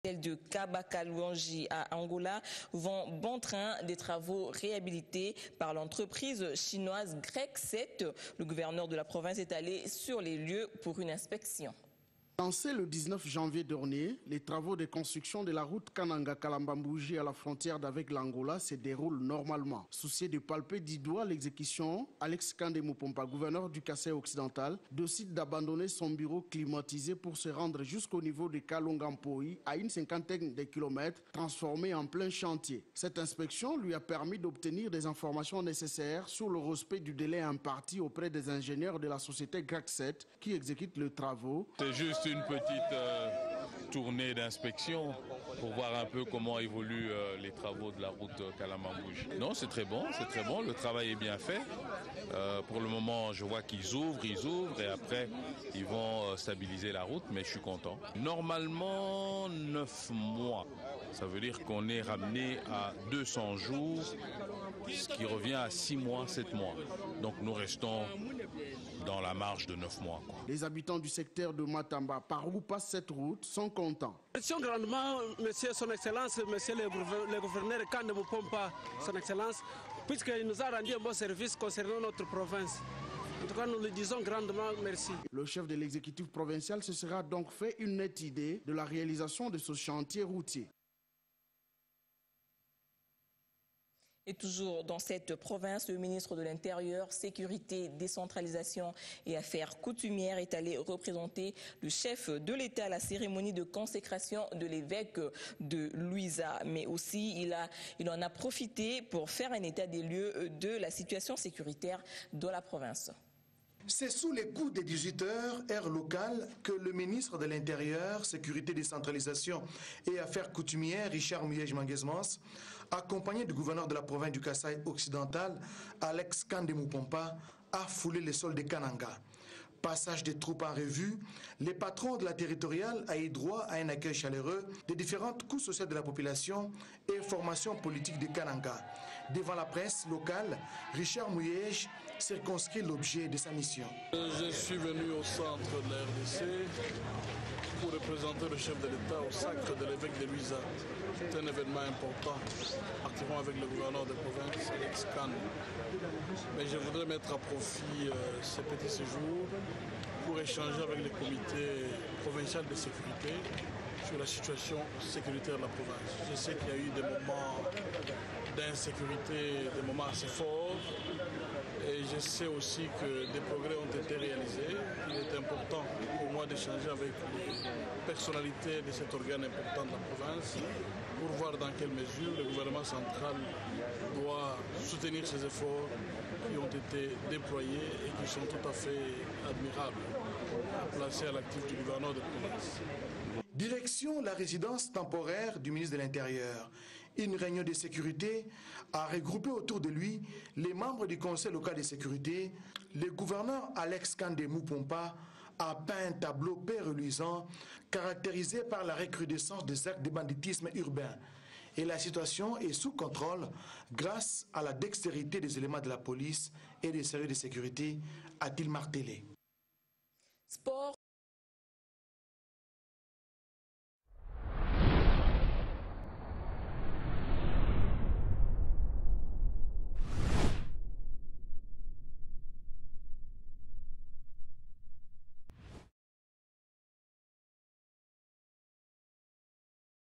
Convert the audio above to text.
celle de Kabakalouangi à Angola, vont bon train des travaux réhabilités par l'entreprise chinoise Grec 7. Le gouverneur de la province est allé sur les lieux pour une inspection. Lancé le 19 janvier dernier, les travaux de construction de la route Kananga-Kalambambouji à la frontière d'avec l'Angola se déroulent normalement. Soucié de palper du doigt l'exécution, Alex Kande Mupompa, gouverneur du Kasaï occidental, décide d'abandonner son bureau climatisé pour se rendre jusqu'au niveau de Kalongampoi, à une cinquantaine de kilomètres, transformé en plein chantier. Cette inspection lui a permis d'obtenir des informations nécessaires sur le respect du délai imparti auprès des ingénieurs de la société Grec 7 qui exécute les travaux. C'est juste une petite tournée d'inspection pour voir un peu comment évoluent les travaux de la route Kalambambouji. Non, c'est très bon, le travail est bien fait. Pour le moment, je vois qu'ils ouvrent et après, ils vont stabiliser la route, mais je suis content. Normalement, 9 mois, ça veut dire qu'on est ramené à 200 jours, ce qui revient à 6 mois, 7 mois. Donc nous restons dans la marge de 9 mois. Les habitants du secteur de Matamba, par où passe cette route, sont contents. Merci grandement, monsieur son excellence, monsieur le gouverneur Kande Mupompa, son excellence, puisqu'il nous a rendu un bon service concernant notre province. En tout cas, nous lui disons grandement merci. Le chef de l'exécutif provincial se sera donc fait une nette idée de la réalisation de ce chantier routier. Et toujours dans cette province, le ministre de l'Intérieur, Sécurité, Décentralisation et Affaires coutumières est allé représenter le chef de l'État à la cérémonie de consécration de l'évêque de Luisa. Mais aussi, il en a profité pour faire un état des lieux de la situation sécuritaire dans la province. C'est sous les coups des 18h, heure locale, que le ministre de l'Intérieur, Sécurité, Décentralisation et Affaires coutumières, Richard Muyej-Manguesmans, accompagné du gouverneur de la province du Kasaï occidental, Alex Kande Mupompa, a foulé les sols de Kananga. Passage des troupes en revue, les patrons de la territoriale a eu droit à un accueil chaleureux des différentes couches sociales de la population et formation politique de Kananga. Devant la presse locale, Richard Muyej circonscrit l'objet de sa mission. Je suis venu au centre de la RDC pour représenter le chef de l'État au sacre de l'évêque de Luisa. C'est un événement important, particulièrement avec le gouverneur de province, Alex Kande. Mais je voudrais mettre à profit ce petit séjour pour échanger avec le comité provincial de sécurité sur la situation sécuritaire de la province. Je sais qu'il y a eu des moments d'insécurité, des moments assez forts. Et je sais aussi que des progrès ont été réalisés. Il est important pour moi d'échanger avec les personnalités de cet organe important de la province pour voir dans quelle mesure le gouvernement central doit soutenir ces efforts qui ont été déployés et qui sont tout à fait admirables, placés à l'actif du gouverneur de province. Direction la résidence temporaire du ministre de l'Intérieur. Une réunion de sécurité a regroupé autour de lui les membres du conseil local de sécurité. Le gouverneur Alex Kande Mupompa a peint un tableau peu reluisant caractérisé par la recrudescence des actes de banditisme urbain. Et la situation est sous contrôle grâce à la dextérité des éléments de la police et des services de sécurité, a-t-il martelé. Sport.